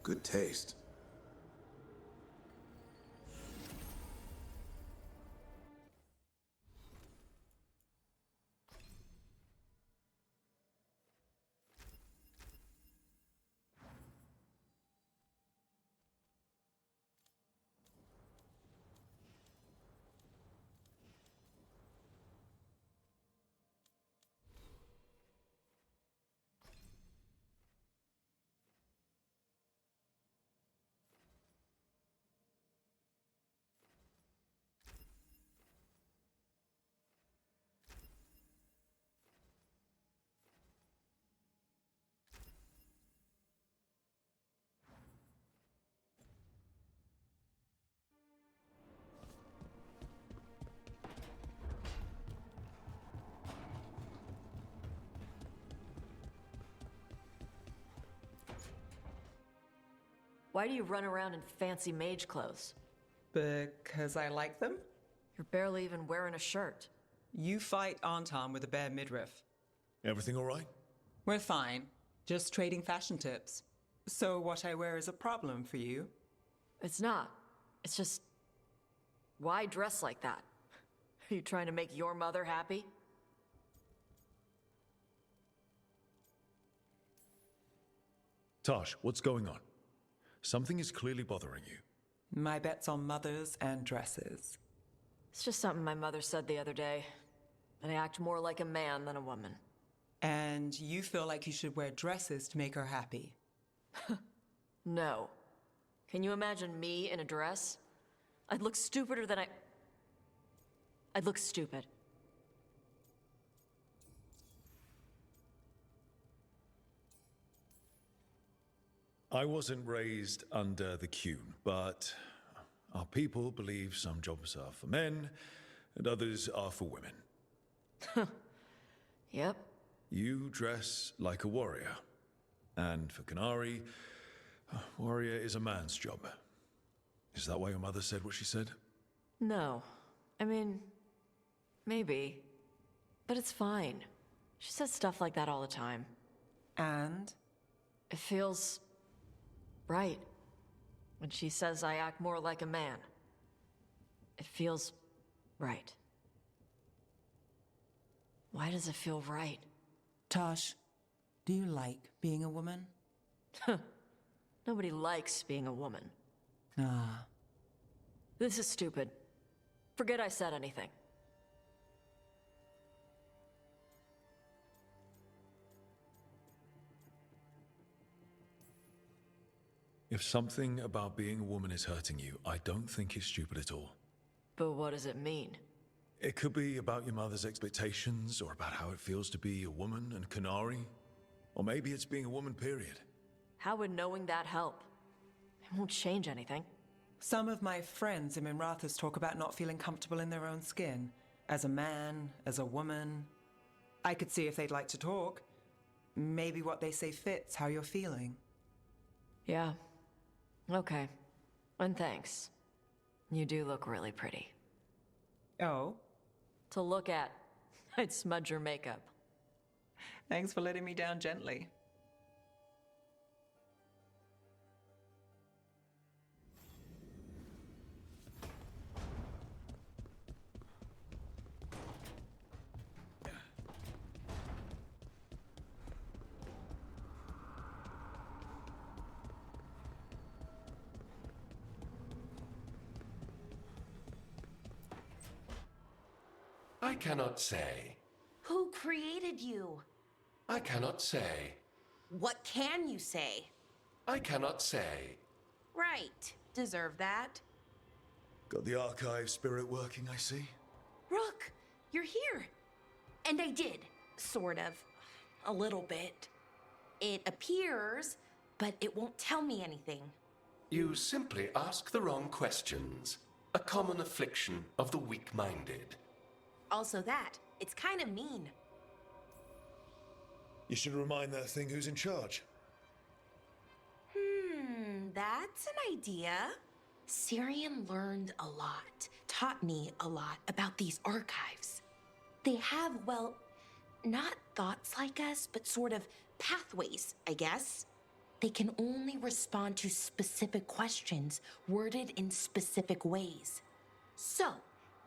Good taste. Why do you run around in fancy mage clothes? Because I like them? You're barely even wearing a shirt. You fight Anton with a bare midriff. Everything all right? We're fine. Just trading fashion tips. So what I wear is a problem for you? It's not. It's just... Why dress like that? Are you trying to make your mother happy? Tosh, what's going on? Something is clearly bothering you. My bet's on mothers and dresses. It's just something my mother said the other day. That I act more like a man than a woman. And you feel like you should wear dresses to make her happy? No. Can you imagine me in a dress? I'd look stupider than I'd look stupid. I wasn't raised under the Qune, but our people believe some jobs are for men and others are for women. Yep. You dress like a warrior. And for Canary, a warrior is a man's job. Is that why your mother said what she said? No. I mean, maybe. But it's fine. She says stuff like that all the time. And? It feels... right. When she says I act more like a man. It feels... right. Why does it feel right? Tosh, do you like being a woman? Nobody likes being a woman. Ah. This is stupid. Forget I said anything. If something about being a woman is hurting you, I don't think it's stupid at all. But what does it mean? It could be about your mother's expectations, or about how it feels to be a woman and Canary. Or maybe it's being a woman, period. How would knowing that help? It won't change anything. Some of my friends in Minrathous talk about not feeling comfortable in their own skin. As a man, as a woman. I could see if they'd like to talk. Maybe what they say fits how you're feeling. Yeah. Okay. And thanks. You do look really pretty. Oh? To look at, I'd smudge your makeup. Thanks for letting me down gently. I cannot say. Who created you? I cannot say. What can you say? I cannot say. Right. Deserve that. Got the archive spirit working, I see. Rook, you're here. And I did, sort of. A little bit. It appears, but it won't tell me anything. You simply ask the wrong questions. A common affliction of the weak-minded. Also that, it's kind of mean. You should remind that thing who's in charge. That's an idea. Syrian learned a lot, taught me a lot about these archives. They have, well, not thoughts like us, but sort of pathways, I guess. They can only respond to specific questions worded in specific ways. So,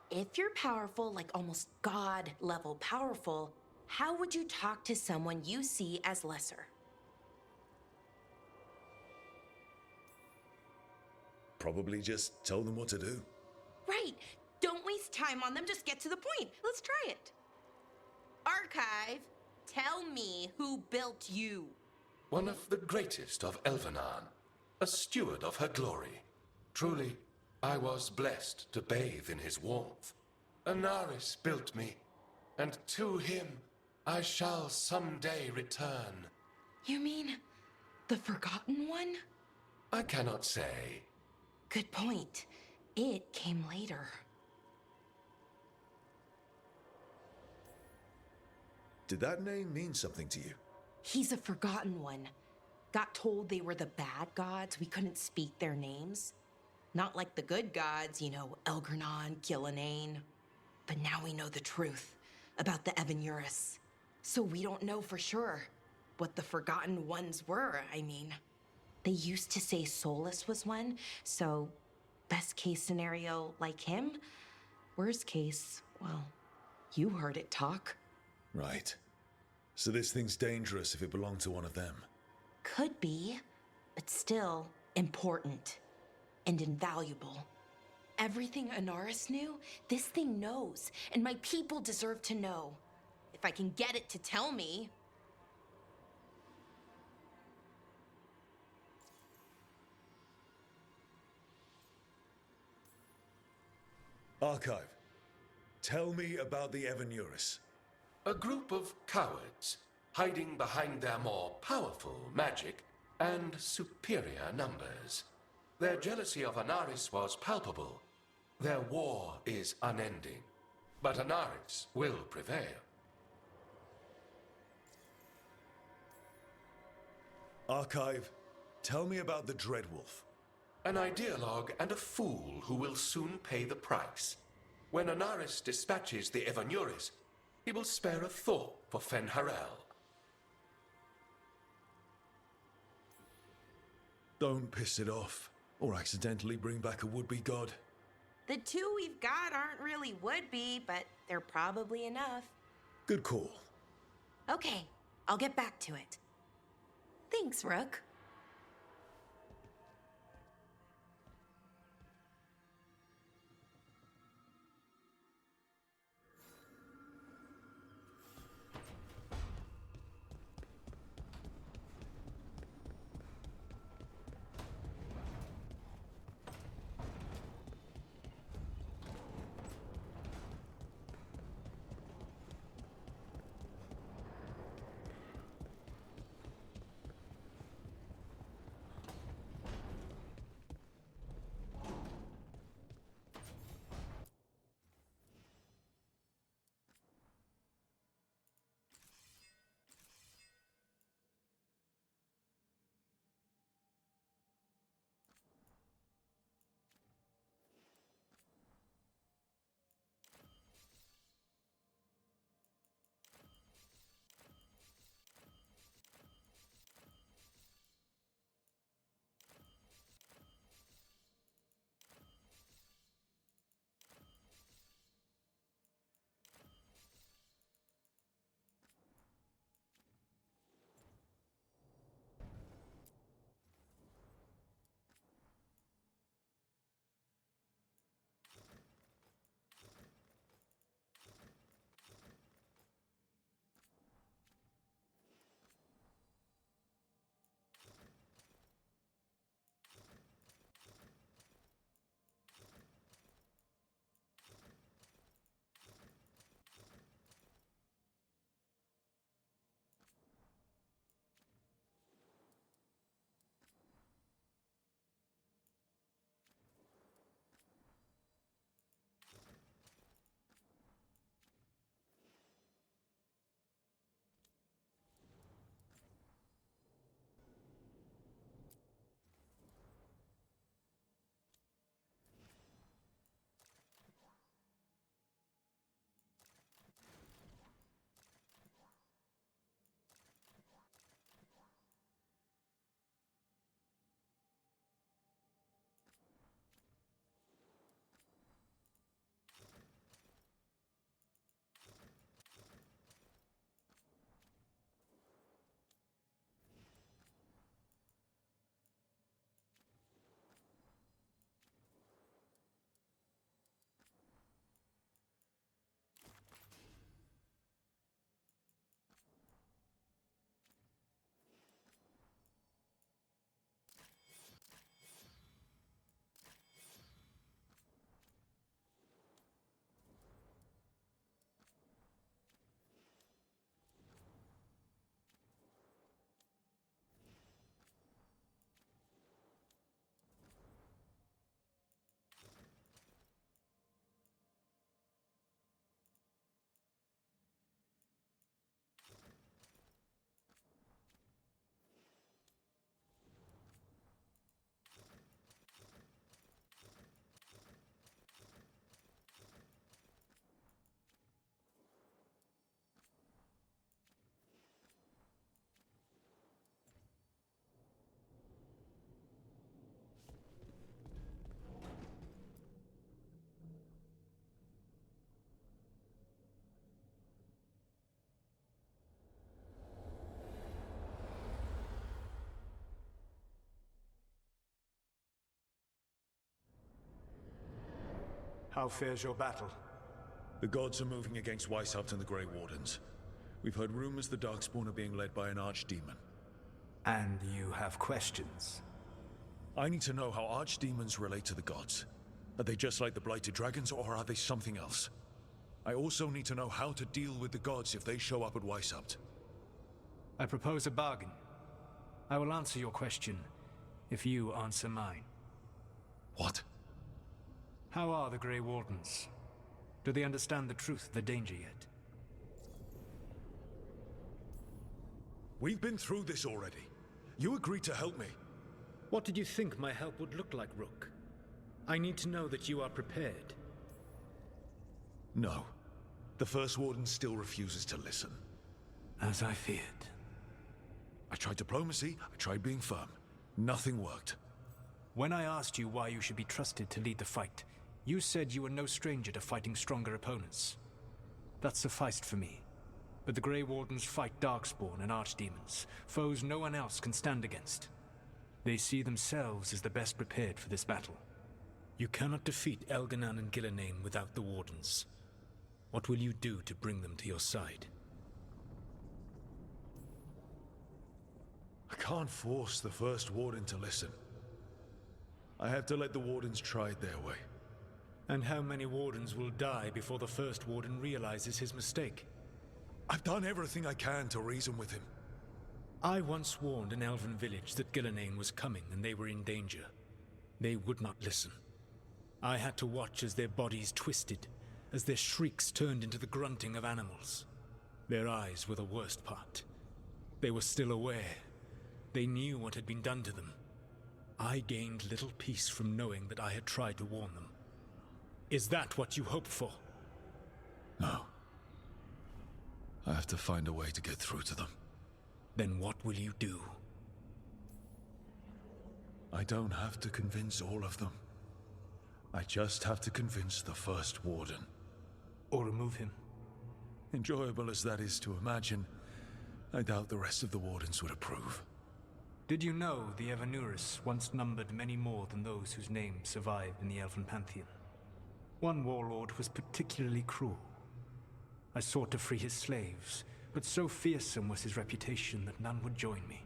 if you're powerful, like almost God level powerful, how would you talk to someone you see as lesser? Probably just tell them what to do. Right. Don't waste time on them, just get to the point. Let's try it. Archive, tell me who built you. One of the greatest of Elvenan, a steward of her glory. Truly, I was blessed to bathe in his warmth. Anaris built me, and to him I shall someday return. You mean the Forgotten One? I cannot say. Good point. It came later. Did that name mean something to you? He's a Forgotten One. Got told they were the bad gods, we couldn't speak their names. Not like the good gods, Elgernon, Gillinane. But now we know the truth about the Evanuris. So we don't know for sure what the Forgotten Ones were, I mean. They used to say Solus was one, so best case scenario, like him. Worst case, well, you heard it talk. Right. So this thing's dangerous if it belonged to one of them. Could be, but still important and invaluable. Everything Anaris knew, this thing knows, and my people deserve to know. If I can get it to tell me. Archive, tell me about the Evanuris. A group of cowards, hiding behind their more powerful magic and superior numbers. Their jealousy of Anaris was palpable. Their war is unending. But Anaris will prevail. Archive, tell me about the Dreadwolf. An ideologue and a fool who will soon pay the price. When Anaris dispatches the Evanuris, he will spare a thought for Fen'Harel. Don't piss it off, or accidentally bring back a would-be god. The two we've got aren't really would-be, but they're probably enough. Good call. Okay, I'll get back to it. Thanks, Rook. How fares your battle? The gods are moving against Weishaupt and the Grey Wardens. We've heard rumors the Darkspawn are being led by an archdemon. And you have questions? I need to know how archdemons relate to the gods. Are they just like the Blighted Dragons, or are they something else? I also need to know how to deal with the gods if they show up at Weishaupt. I propose a bargain. I will answer your question if you answer mine. What? How are the Grey Wardens? Do they understand the truth of the danger yet? We've been through this already. You agreed to help me. What did you think my help would look like, Rook? I need to know that you are prepared. No. The First Warden still refuses to listen. As I feared. I tried diplomacy, I tried being firm. Nothing worked. When I asked you why you should be trusted to lead the fight, you said you were no stranger to fighting stronger opponents. That sufficed for me. But the Grey Wardens fight Darkspawn and Archdemons, foes no one else can stand against. They see themselves as the best prepared for this battle. You cannot defeat Elganan and Gillenane without the Wardens. What will you do to bring them to your side? I can't force the First Warden to listen. I have to let the Wardens try it their way. And how many Wardens will die before the First Warden realizes his mistake? I've done everything I can to reason with him. I once warned an elven village that Gillenane was coming and they were in danger. They would not listen. I had to watch as their bodies twisted, as their shrieks turned into the grunting of animals. Their eyes were the worst part. They were still aware. They knew what had been done to them. I gained little peace from knowing that I had tried to warn them. Is that what you hoped for? No. I have to find a way to get through to them. Then what will you do? I don't have to convince all of them. I just have to convince the First Warden. Or remove him? Enjoyable as that is to imagine, I doubt the rest of the Wardens would approve. Did you know the Evanuris once numbered many more than those whose names survive in the Elven Pantheon? One warlord was particularly cruel. I sought to free his slaves, but so fearsome was his reputation that none would join me.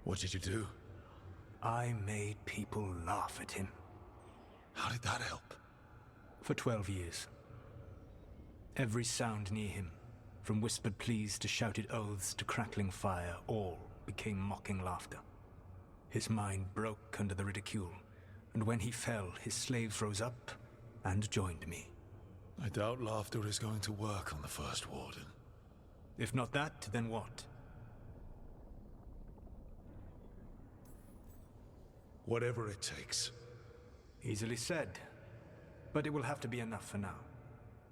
What did you do? I made people laugh at him. How did that help? For 12 years. Every sound near him, from whispered pleas to shouted oaths to crackling fire, all became mocking laughter. His mind broke under the ridicule, and when he fell, his slaves rose up and joined me. I doubt laughter is going to work on the First Warden. If not that, then what? Whatever it takes. Easily said, but it will have to be enough for now.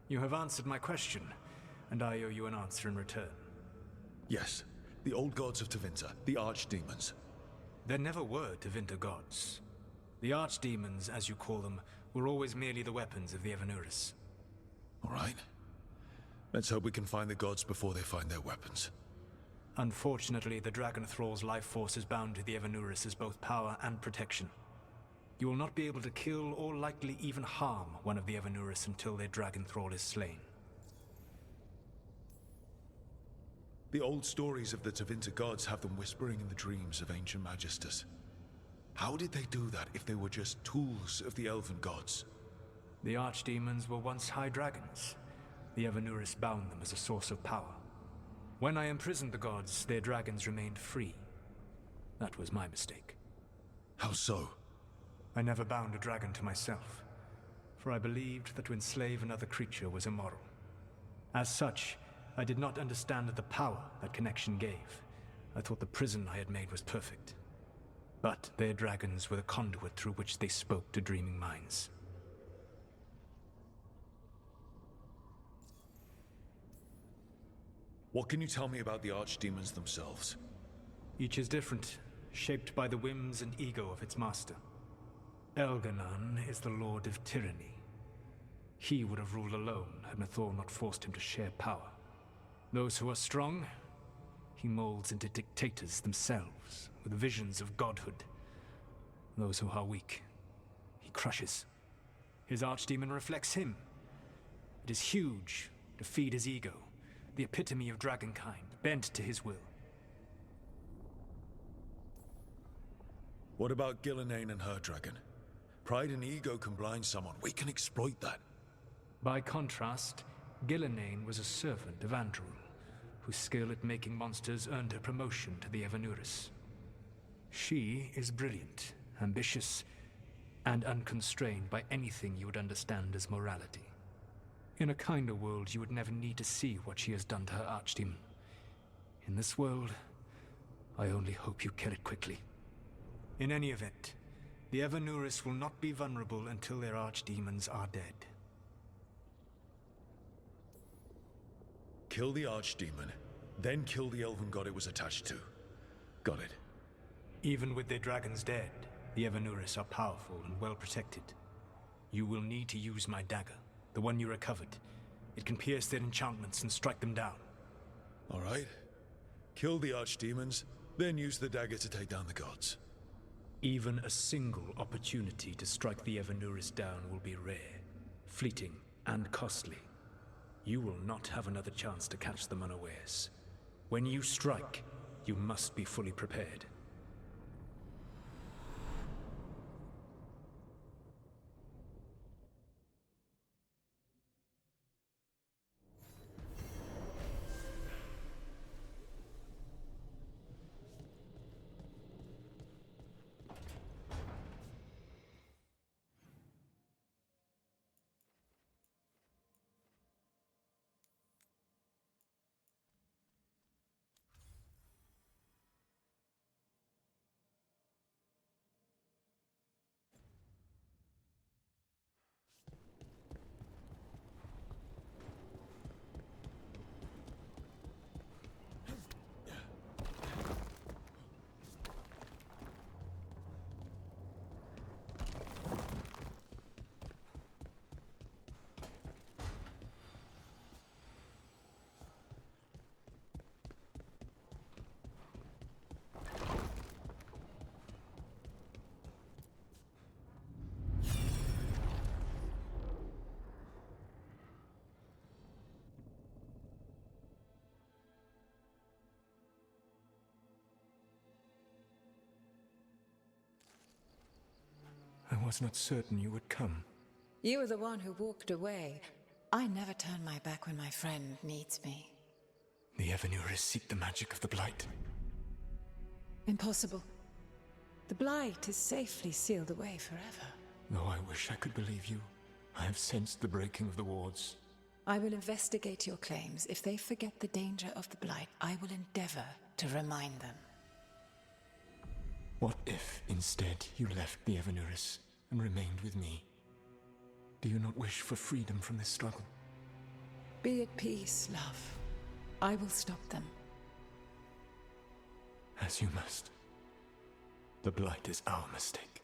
You have answered my question, and I owe you an answer in return. Yes, the old gods of Tevinter, the archdemons. There never were Tevinter gods. The archdemons, as you call them, were always merely the weapons of the Evanuris. All right. Let's hope we can find the gods before they find their weapons. Unfortunately, the Dragon Thrall's life force is bound to the Evanuris as both power and protection. You will not be able to kill or likely even harm one of the Evanuris until their Dragon Thrall is slain. The old stories of the Tevinter gods have them whispering in the dreams of ancient magisters. How did they do that if they were just tools of the elven gods? The archdemons were once high dragons. The Evanuris bound them as a source of power. When I imprisoned the gods, their dragons remained free. That was my mistake. How so? I never bound a dragon to myself, for I believed that to enslave another creature was immoral. As such, I did not understand the power that connection gave. I thought the prison I had made was perfect. But their dragons were the conduit through which they spoke to dreaming minds. What can you tell me about the archdemons themselves? Each is different, shaped by the whims and ego of its master. Elganan is the Lord of Tyranny. He would have ruled alone had Mathor not forced him to share power. Those who are strong, he molds into dictators themselves, with visions of godhood. Those who are weak, he crushes. His archdemon reflects him. It is huge, to feed his ego, the epitome of dragonkind, bent to his will. What about Gillenane and her dragon? Pride and ego can blind someone. We can exploit that. By contrast, Gillenane was a servant of Andrul, whose skill at making monsters earned her promotion to the Evanuris. She is brilliant, ambitious, and unconstrained by anything you would understand as morality. In a kinder world, you would never need to see what she has done to her archdemon. In this world, I only hope you kill it quickly. In any event, the Evanuris will not be vulnerable until their archdemons are dead. Kill the archdemon, then kill the elven god it was attached to. Got it. Even with their dragons dead, the Evanuris are powerful and well protected. You will need to use my dagger, the one you recovered. It can pierce their enchantments and strike them down. All right. Kill the archdemons, then use the dagger to take down the gods. Even a single opportunity to strike the Evanuris down will be rare, fleeting, and costly. You will not have another chance to catch them unawares. When you strike, you must be fully prepared. I was not certain you would come. You were the one who walked away. I never turn my back when my friend needs me. The Evanuris seek the magic of the Blight. Impossible. The Blight is safely sealed away forever. Though I wish I could believe you, I have sensed the breaking of the wards. I will investigate your claims. If they forget the danger of the Blight, I will endeavor to remind them. What if, instead, you left the Evanuris and remained with me? Do you not wish for freedom from this struggle? Be at peace, love. I will stop them. As you must. The Blight is our mistake.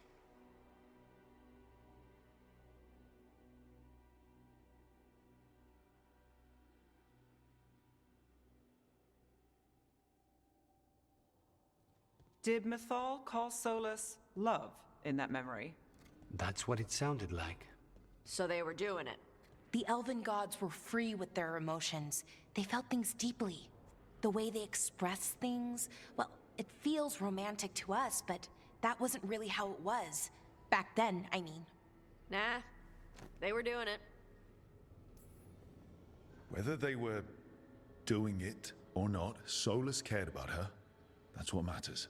Did Mythal call Solus love in that memory? That's what it sounded like. So they were doing it. The elven gods were free with their emotions. They felt things deeply. The way they express things, well, it feels romantic to us, but that wasn't really how it was. Back then, I mean. Nah, they were doing it. Whether they were doing it or not, Solus cared about her. That's what matters.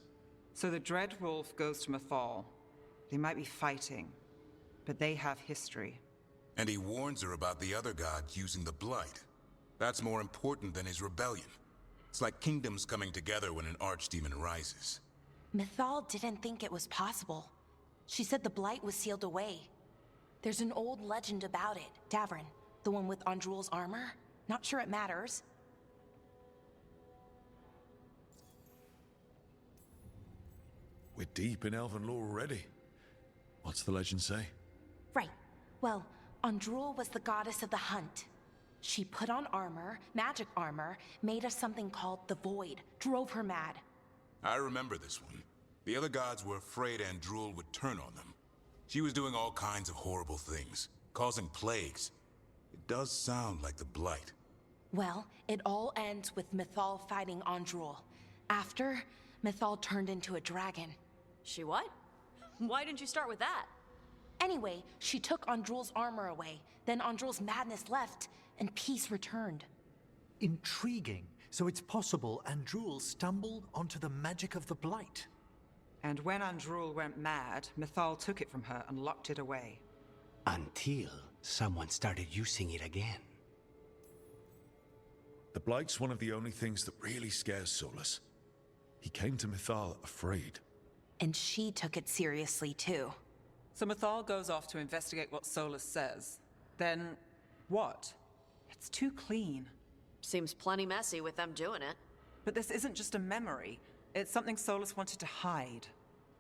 So the Dread Wolf goes to Mythal. They might be fighting, but they have history. And he warns her about the other gods using the Blight. That's more important than his rebellion. It's like kingdoms coming together when an archdemon rises. Mythal didn't think it was possible. She said the Blight was sealed away. There's an old legend about it. Davrin, the one with Andrul's armor. Not sure it matters. We're deep in elven lore already. What's the legend say? Right. Well, Andrul was the goddess of the hunt. She put on armor, magic armor, made of something called the Void, drove her mad. I remember this one. The other gods were afraid Andrul would turn on them. She was doing all kinds of horrible things. causing plagues. It does sound like the Blight. Well, it all ends with Mythal fighting Andrul. After, Mythal turned into a dragon. She what? Why didn't you start with that? Anyway, she took Andrul's armor away. Then Andrul's madness left, and peace returned. Intriguing. So it's possible Andrul stumbled onto the magic of the Blight. And when Andrul went mad, Mythal took it from her and locked it away. Until someone started using it again. The Blight's one of the only things that really scares Solus. He came to Mythal afraid. And she took it seriously, too. So Mythal goes off to investigate what Solus says. Then, what? It's too clean. Seems plenty messy with them doing it. But this isn't just a memory. It's something Solus wanted to hide.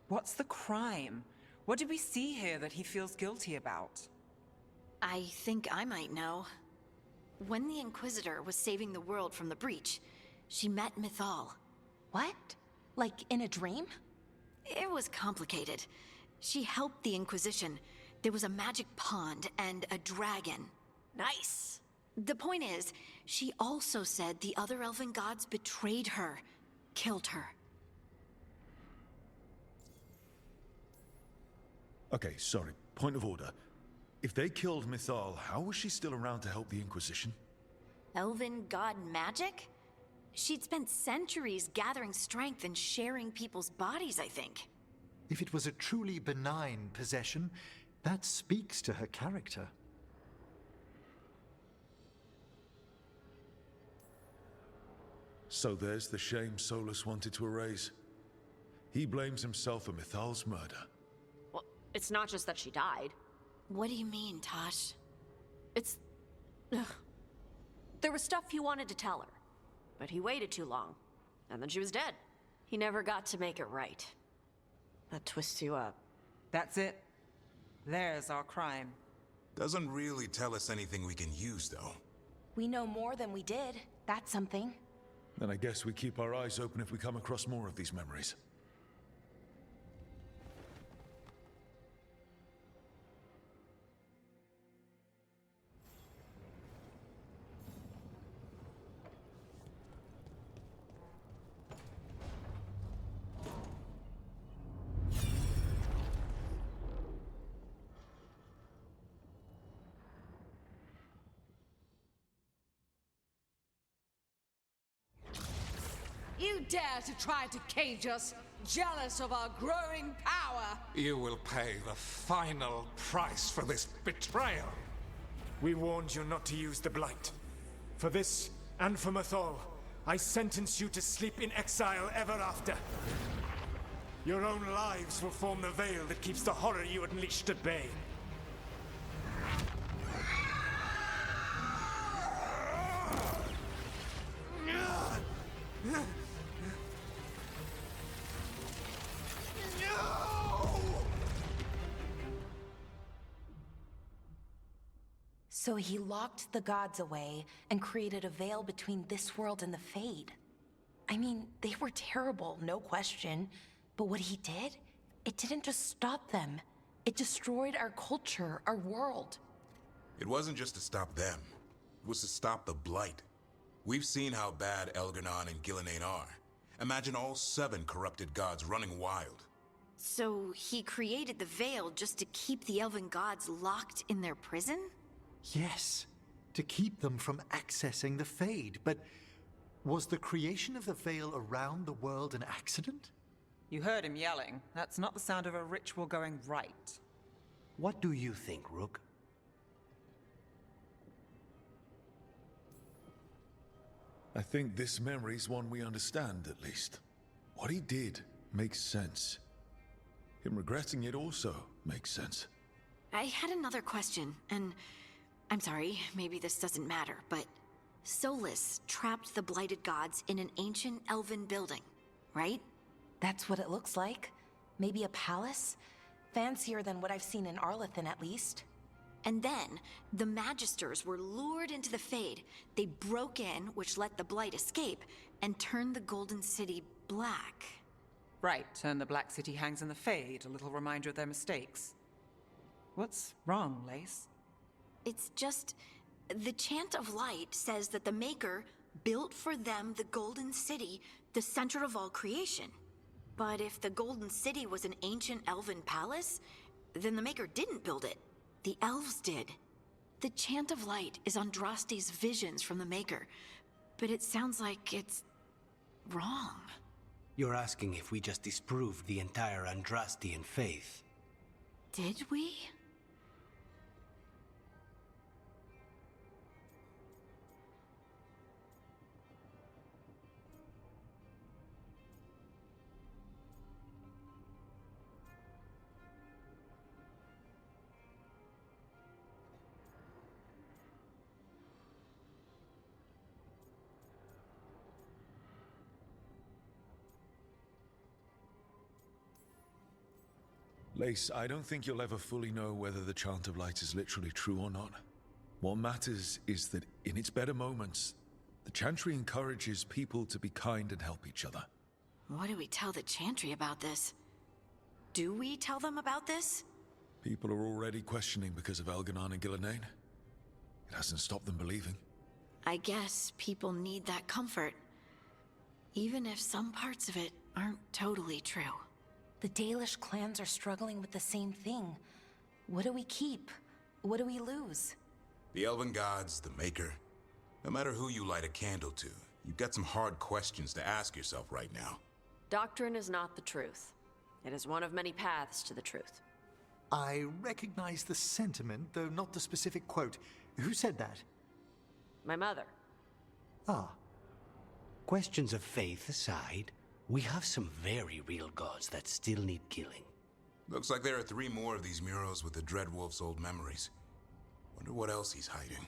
What's the crime? What did we see here that he feels guilty about? I think I might know. When the Inquisitor was saving the world from the breach, she met Mythal. What? Like in a dream? It was complicated. She helped the Inquisition. There was a magic pond and a dragon. Nice. The point is, she also said the other elven gods betrayed her, killed her. Okay, sorry. Point of order. If they killed Mythal, how was she still around to help the Inquisition? Elven god magic? She'd spent centuries gathering strength and sharing people's bodies, I think. If it was a truly benign possession, that speaks to her character. So there's the shame Solus wanted to erase. He blames himself for Mythal's murder. Well, it's not just that she died. What do you mean, Tosh? It's... Ugh. There was stuff he wanted to tell her, but he waited too long, and then she was dead. He never got to make it right. That twists you up. That's it. There's our crime. Doesn't really tell us anything we can use, though. We know more than we did. That's something. Then I guess we keep our eyes open if we come across more of these memories. You dare to try to cage us, jealous of our growing power! You will pay the final price for this betrayal. We warned you not to use the Blight. For this, and for Mythal, I sentence you to sleep in exile ever after. Your own lives will form the veil that keeps the horror you unleashed at bay. So he locked the gods away and created a veil between this world and the Fade. I mean, they were terrible, no question. But what he did, it didn't just stop them. It destroyed our culture, our world. It wasn't just to stop them. It was to stop the Blight. We've seen how bad Elgar'nan and Gillenane are. Imagine all 7 corrupted gods running wild. So he created the veil just to keep the elven gods locked in their prison? Yes, to keep them from accessing the Fade. But was the creation of the veil around the world an accident? You heard him yelling. That's not the sound of a ritual going right. What do you think, Rook? I think this memory's one we understand, at least. What he did makes sense. Him regretting it also makes sense. I had another question, and I'm sorry, maybe this doesn't matter, but Solus trapped the blighted gods in an ancient elven building, right? That's what it looks like. Maybe a palace? Fancier than what I've seen in Arlathan, at least. And then, the Magisters were lured into the Fade. They broke in, which let the Blight escape, and turned the Golden City black. Right, and the Black City hangs in the Fade, a little reminder of their mistakes. What's wrong, Lace? It's just... The Chant of Light says that the Maker built for them the Golden City, the center of all creation. But if the Golden City was an ancient elven palace, then the Maker didn't build it. The elves did. The Chant of Light is Andraste's visions from the Maker, but it sounds like it's... wrong. You're asking if we just disproved the entire Andrastian faith. Did we? Lace, I don't think you'll ever fully know whether the Chant of Light is literally true or not. What matters is that in its better moments, the Chantry encourages people to be kind and help each other. What do we tell the Chantry about this? Do we tell them about this? People are already questioning because of Elganon and Gillenane. It hasn't stopped them believing. I guess people need that comfort. Even if some parts of it aren't totally true. The Dalish clans are struggling with the same thing. What do we keep? What do we lose? The Elven Gods, the Maker. No matter who you light a candle to, you've got some hard questions to ask yourself right now. Doctrine is not the truth. It is one of many paths to the truth. I recognize the sentiment, though not the specific quote. Who said that? My mother. Ah. Questions of faith aside, we have some very real gods that still need killing. Looks like there are 3 more of these murals with the Dreadwolf's old memories. Wonder what else he's hiding.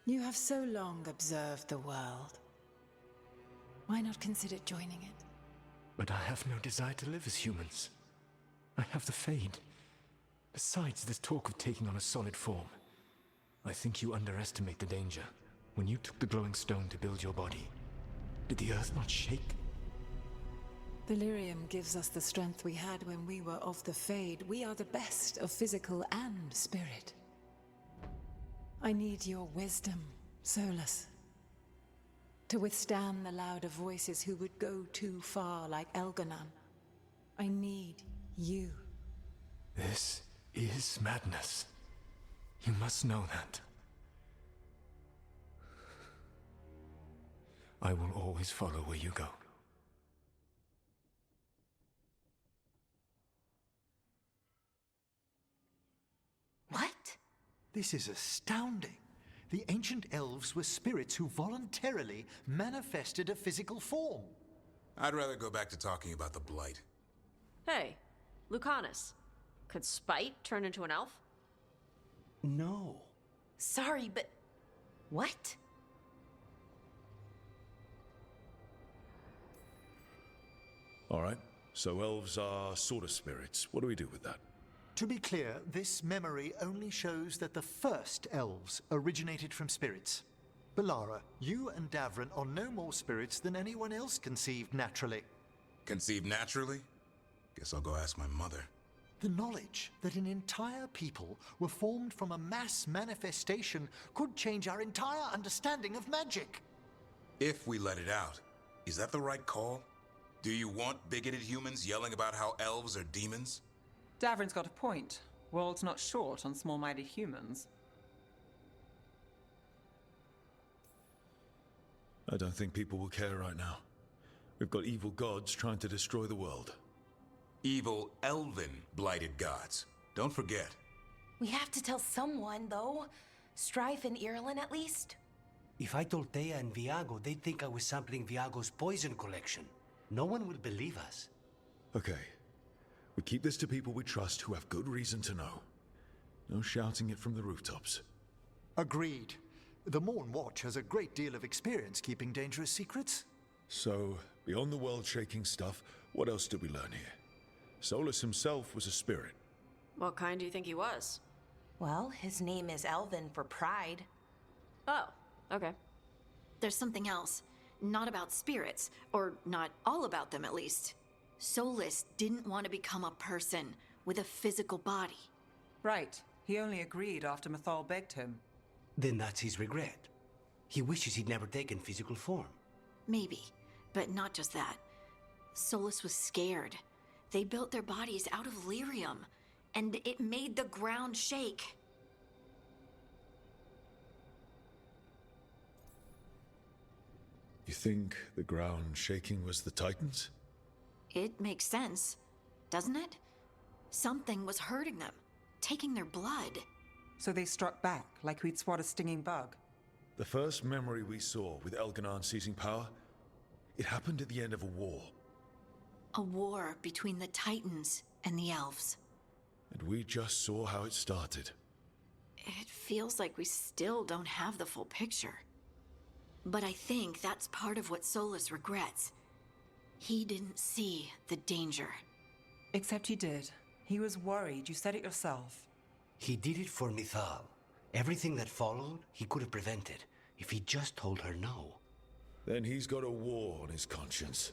You have so long observed the world. Why not consider joining it? But I have no desire to live as humans. I have the Fade. Besides, this talk of taking on a solid form. I think you underestimate the danger. When you took the glowing stone to build your body, did the earth not shake? Delirium gives us the strength we had when we were of the Fade. We are the best of physical and spirit. I need your wisdom, Solus. To withstand the louder voices who would go too far like Elganon. I need you. This is madness. You must know that. I will always follow where you go. What? This is astounding. The ancient elves were spirits who voluntarily manifested a physical form. I'd rather go back to talking about the Blight. Hey, Lucanus. Could Spite turn into an elf? No. Sorry, but... What? All right, so elves are sort of spirits. What do we do with that? To be clear, this memory only shows that the first elves originated from spirits. Balara, you and Davrin are no more spirits than anyone else conceived naturally. Conceived naturally? Guess I'll go ask my mother. The knowledge that an entire people were formed from a mass manifestation could change our entire understanding of magic. If we let it out, is that the right call? Do you want bigoted humans yelling about how elves are demons? Davrin's got a point. World's not short on small-minded humans. I don't think people will care right now. We've got evil gods trying to destroy the world. Evil elven blighted gods. Don't forget. We have to tell someone, though. Strife and Irulan, at least. If I told Thea and Viago, they'd think I was sampling Viago's poison collection. No one will believe us. Okay. We keep this to people we trust who have good reason to know. No shouting it from the rooftops. Agreed. The Morn Watch has a great deal of experience keeping dangerous secrets. So, beyond the world-shaking stuff, what else did we learn here? Solus himself was a spirit. What kind do you think he was? Well, his name is Elven for pride. Oh, okay. There's something else. Not about spirits, or not all about them at least. Solus didn't want to become a person with a physical body. Right. He only agreed after Mathal begged him. Then that's his regret. He wishes he'd never taken physical form. Maybe, but not just that. Solus was scared. They built their bodies out of lyrium, and it made the ground shake. You think the ground shaking was the Titans? It makes sense, doesn't it? Something was hurting them, taking their blood. So they struck back, like we'd swat a stinging bug. The first memory we saw with Elganon seizing power, it happened at the end of a war. A war between the Titans and the elves. And we just saw how it started. It feels like we still don't have the full picture. But I think that's part of what Solus regrets. He didn't see the danger. Except he did. He was worried. You said it yourself. He did it for Mithal. Everything that followed, he could have prevented, if he just told her no. Then he's got a war on his conscience.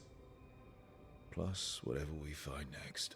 Plus, whatever we find next.